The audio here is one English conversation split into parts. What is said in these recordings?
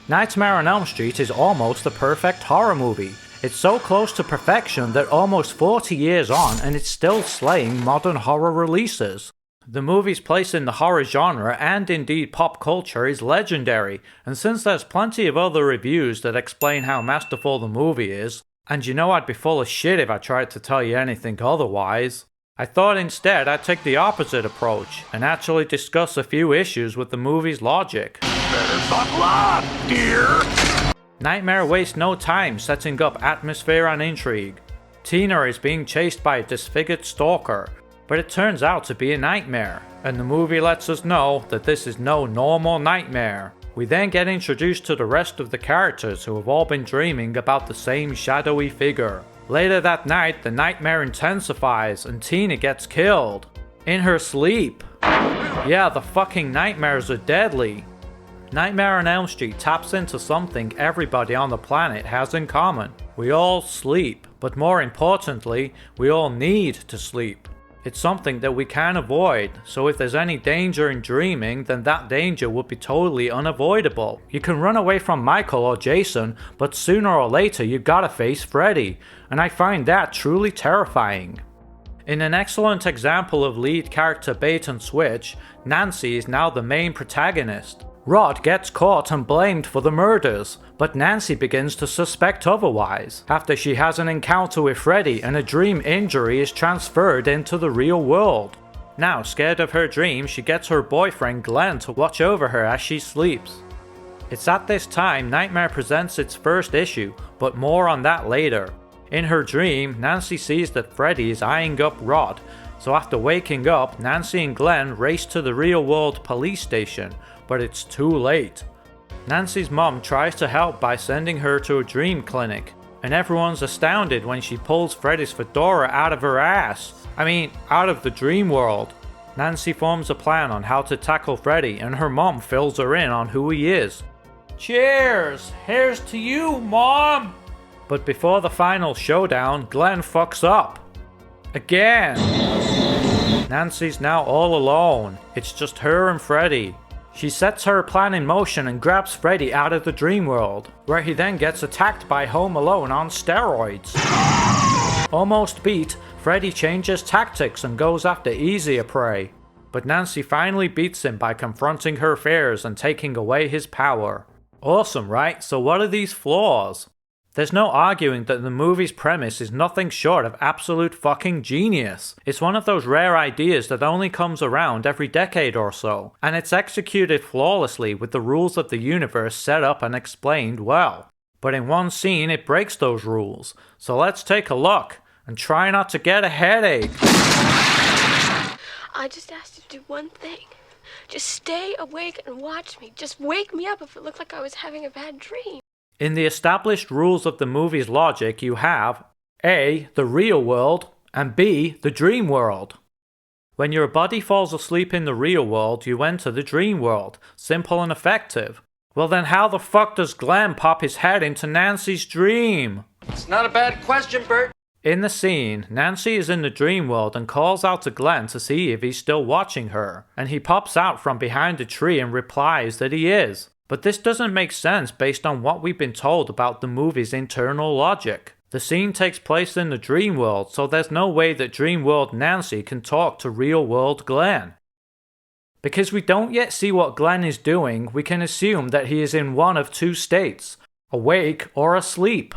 Nightmare on Elm Street is almost the perfect horror movie. It's so close to perfection that almost 40 years on and it's still slaying modern horror releases. The movie's place in the horror genre and indeed pop culture is legendary, and since there's plenty of other reviews that explain how masterful the movie is, and you know I'd be full of shit if I tried to tell you anything otherwise, I thought instead I'd take the opposite approach and actually discuss a few issues with the movie's logic. Better buckle up, dear! Nightmare wastes no time setting up atmosphere and intrigue. Tina is being chased by a disfigured stalker, but it turns out to be a nightmare, and the movie lets us know that this is no normal nightmare. We then get introduced to the rest of the characters who have all been dreaming about the same shadowy figure. Later that night, the nightmare intensifies and Tina gets killed. In her sleep. Yeah, the fucking nightmares are deadly. Nightmare on Elm Street taps into something everybody on the planet has in common. We all sleep, but more importantly, we all need to sleep. It's something that we can avoid, so if there's any danger in dreaming, then that danger would be totally unavoidable. You can run away from Michael or Jason, but sooner or later you gotta face Freddy, and I find that truly terrifying. In an excellent example of lead character bait and switch, Nancy is now the main protagonist. Rod gets caught and blamed for the murders, but Nancy begins to suspect otherwise, after she has an encounter with Freddy and a dream injury is transferred into the real world. Now, scared of her dream, she gets her boyfriend Glenn to watch over her as she sleeps. It's at this time Nightmare presents its first issue, but more on that later. In her dream, Nancy sees that Freddy is eyeing up Rod, so after waking up, Nancy and Glenn race to the real world police station, but it's too late. Nancy's mom tries to help by sending her to a dream clinic, and everyone's astounded when she pulls Freddy's fedora out of her ass. Out of the dream world. Nancy forms a plan on how to tackle Freddy, and her mom fills her in on who he is. Cheers! Here's to you, Mom! But before the final showdown, Glenn fucks up. Again! Nancy's now all alone. It's just her and Freddy. She sets her plan in motion and grabs Freddy out of the dream world, where he then gets attacked by Home Alone on steroids. Almost beat, Freddy changes tactics and goes after easier prey, but Nancy finally beats him by confronting her fears and taking away his power. Awesome, right? So what are these flaws? There's no arguing that the movie's premise is nothing short of absolute fucking genius. It's one of those rare ideas that only comes around every decade or so, and it's executed flawlessly with the rules of the universe set up and explained well. But in one scene it breaks those rules, so let's take a look, and try not to get a headache. I just asked you to do one thing. Just stay awake and watch me. Just wake me up if it looked like I was having a bad dream. In the established rules of the movie's logic, you have A. the real world, and B. the dream world. When your body falls asleep in the real world, you enter the dream world. Simple and effective. Well then how the fuck does Glenn pop his head into Nancy's dream? It's not a bad question, Bert. In the scene, Nancy is in the dream world and calls out to Glenn to see if he's still watching her, and he pops out from behind a tree and replies that he is. But this doesn't make sense based on what we've been told about the movie's internal logic. The scene takes place in the dream world, so there's no way that dream world Nancy can talk to real world Glenn. Because we don't yet see what Glenn is doing, we can assume that he is in one of two states, awake or asleep.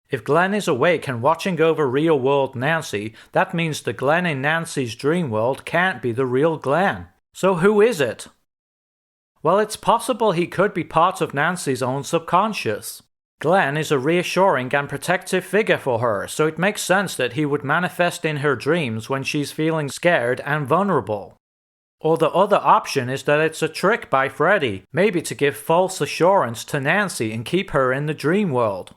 If Glenn is awake and watching over real world Nancy, that means the Glenn in Nancy's dream world can't be the real Glenn. So who is it? Well, it's possible he could be part of Nancy's own subconscious. Glenn is a reassuring and protective figure for her, so it makes sense that he would manifest in her dreams when she's feeling scared and vulnerable. Or the other option is that it's a trick by Freddy, maybe to give false assurance to Nancy and keep her in the dream world.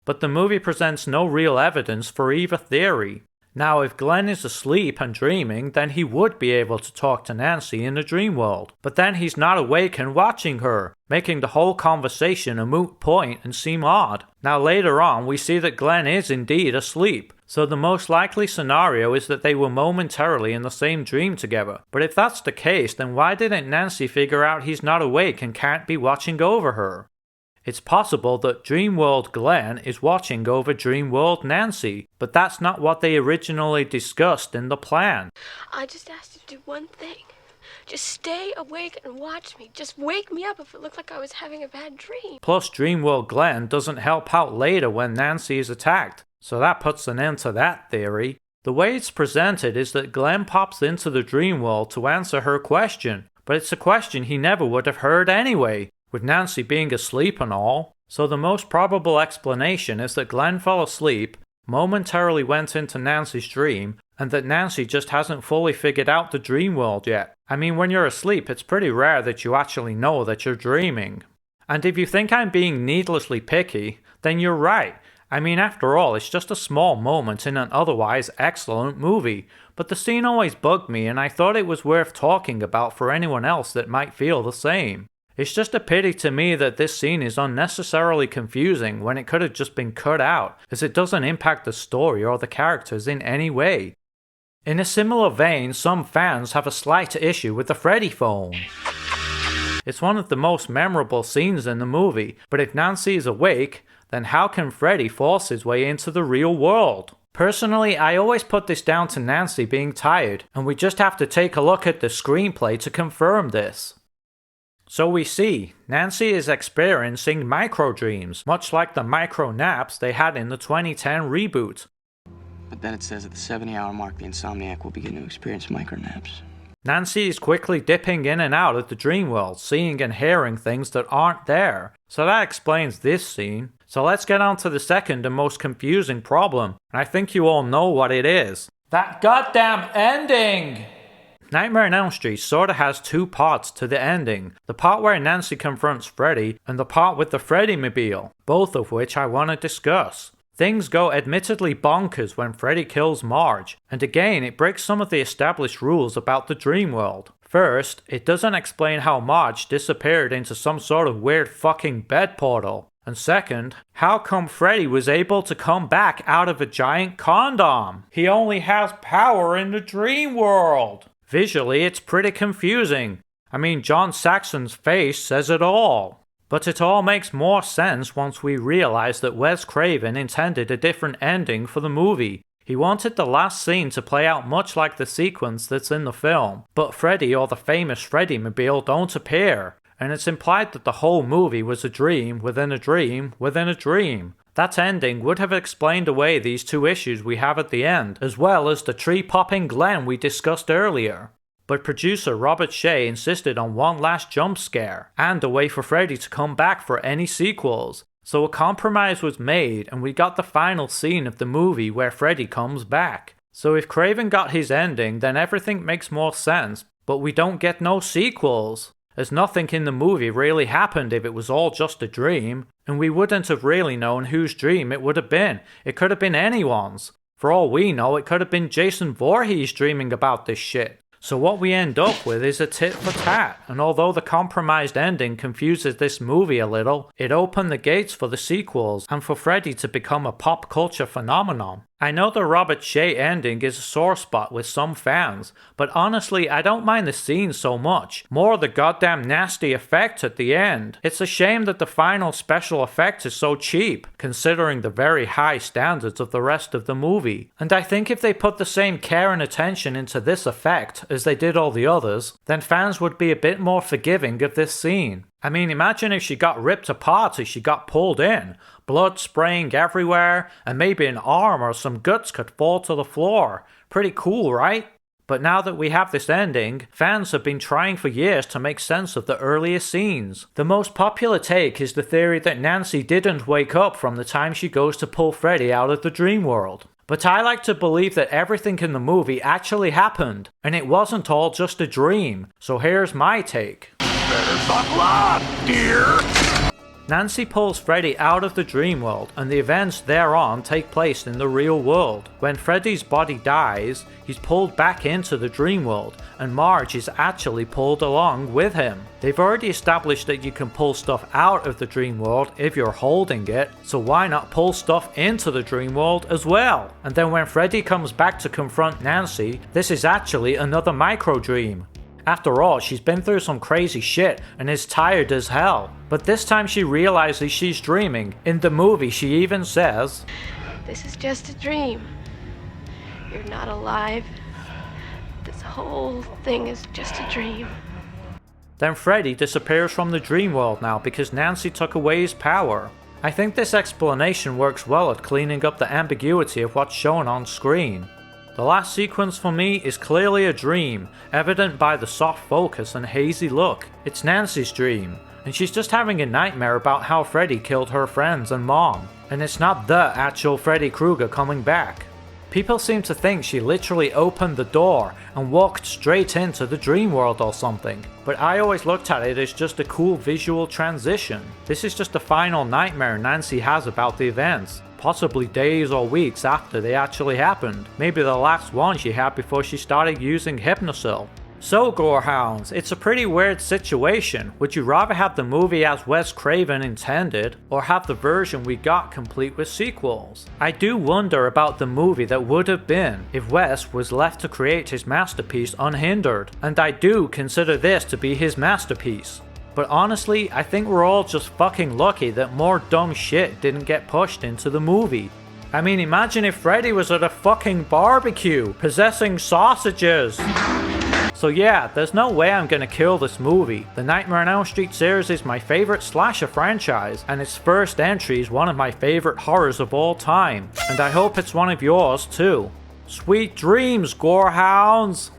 But the movie presents no real evidence for either theory. Now, if Glenn is asleep and dreaming, then he would be able to talk to Nancy in the dream world. But then he's not awake and watching her, making the whole conversation a moot point and seem odd. Now later on, we see that Glenn is indeed asleep. So the most likely scenario is that they were momentarily in the same dream together. But if that's the case, then why didn't Nancy figure out he's not awake and can't be watching over her? It's possible that Dreamworld Glenn is watching over Dreamworld Nancy, but that's not what they originally discussed in the plan. I just asked you to do one thing. Just stay awake and watch me. Just wake me up if it looked like I was having a bad dream. Plus, Dreamworld Glenn doesn't help out later when Nancy is attacked, so that puts an end to that theory. The way it's presented is that Glenn pops into the dream world to answer her question, but it's a question he never would have heard anyway, with Nancy being asleep and all. So the most probable explanation is that Glenn fell asleep, momentarily went into Nancy's dream, and that Nancy just hasn't fully figured out the dream world yet. I mean, when you're asleep, it's pretty rare that you actually know that you're dreaming. And if you think I'm being needlessly picky, then you're right. I mean, after all, it's just a small moment in an otherwise excellent movie, but the scene always bugged me and I thought it was worth talking about for anyone else that might feel the same. It's just a pity to me that this scene is unnecessarily confusing when it could have just been cut out, as it doesn't impact the story or the characters in any way. In a similar vein, some fans have a slight issue with the Freddy phone. It's one of the most memorable scenes in the movie, but if Nancy is awake, then how can Freddy force his way into the real world? Personally, I always put this down to Nancy being tired, and we just have to take a look at the screenplay to confirm this. So we see, Nancy is experiencing micro-dreams, much like the micro-naps they had in the 2010 reboot. But then it says at the 70-hour mark, the insomniac will begin to experience micro-naps. Nancy is quickly dipping in and out of the dream world, seeing and hearing things that aren't there. So that explains this scene. So let's get on to the second and most confusing problem. I think you all know what it is. That goddamn ending! Nightmare on Elm Street sorta has two parts to the ending. The part where Nancy confronts Freddy, and the part with the Freddy-mobile, both of which I want to discuss. Things go admittedly bonkers when Freddy kills Marge, and again it breaks some of the established rules about the dream world. First, it doesn't explain how Marge disappeared into some sort of weird fucking bed portal. And second, how come Freddy was able to come back out of a giant condom? He only has power in the dream world. Visually, it's pretty confusing. I mean, John Saxon's face says it all. But it all makes more sense once we realize that Wes Craven intended a different ending for the movie. He wanted the last scene to play out much like the sequence that's in the film, but Freddy or the famous Freddy-mobile don't appear, and it's implied that the whole movie was a dream within a dream within a dream. That ending would have explained away these two issues we have at the end, as well as the tree-popping Glenn we discussed earlier. But producer Robert Shea insisted on one last jump scare, and a way for Freddy to come back for any sequels. So a compromise was made, and we got the final scene of the movie where Freddy comes back. So if Craven got his ending, then everything makes more sense, but we don't get no sequels, as nothing in the movie really happened if it was all just a dream, and we wouldn't have really known whose dream it would have been. It could have been anyone's. For all we know, it could have been Jason Voorhees dreaming about this shit. So what we end up with is a tit for tat, and although the compromised ending confuses this movie a little, it opened the gates for the sequels and for Freddy to become a pop culture phenomenon. I know the Robert Shea ending is a sore spot with some fans, but honestly I don't mind the scene so much, more the goddamn nasty effect at the end. It's a shame that the final special effect is so cheap, considering the very high standards of the rest of the movie. And I think if they put the same care and attention into this effect as they did all the others, then fans would be a bit more forgiving of this scene. I mean, imagine if she got ripped apart as she got pulled in, blood spraying everywhere, and maybe an arm or some guts could fall to the floor. Pretty cool, right? But now that we have this ending, fans have been trying for years to make sense of the earlier scenes. The most popular take is the theory that Nancy didn't wake up from the time she goes to pull Freddy out of the dream world. But I like to believe that everything in the movie actually happened, and it wasn't all just a dream. So here's my take. Better buckle up, dear. Nancy pulls Freddy out of the dream world, and the events thereon take place in the real world. When Freddy's body dies, he's pulled back into the dream world, and Marge is actually pulled along with him. They've already established that you can pull stuff out of the dream world if you're holding it, so why not pull stuff into the dream world as well? And then when Freddy comes back to confront Nancy, this is actually another micro dream. After all, she's been through some crazy shit and is tired as hell. But this time she realizes she's dreaming. In the movie, she even says, This is just a dream. You're not alive. This whole thing is just a dream. Then Freddy disappears from the dream world now because Nancy took away his power. I think this explanation works well at cleaning up the ambiguity of what's shown on screen. The last sequence for me is clearly a dream, evident by the soft focus and hazy look. It's Nancy's dream, and she's just having a nightmare about how Freddy killed her friends and mom, and it's not the actual Freddy Krueger coming back. People seem to think she literally opened the door and walked straight into the dream world or something, but I always looked at it as just a cool visual transition. This is just the final nightmare Nancy has about the events, possibly days or weeks after they actually happened, maybe the last one she had before she started using Hypnosil. So Gorehounds, it's a pretty weird situation. Would you rather have the movie as Wes Craven intended, or have the version we got complete with sequels? I do wonder about the movie that would have been if Wes was left to create his masterpiece unhindered, and I do consider this to be his masterpiece. But honestly, I think we're all just fucking lucky that more dumb shit didn't get pushed into the movie. I mean, imagine if Freddy was at a fucking barbecue, possessing sausages. So yeah, there's no way I'm gonna kill this movie. The Nightmare on Elm Street series is my favorite slasher franchise, and its first entry is one of my favorite horrors of all time. And I hope it's one of yours too. Sweet dreams, Gorehounds!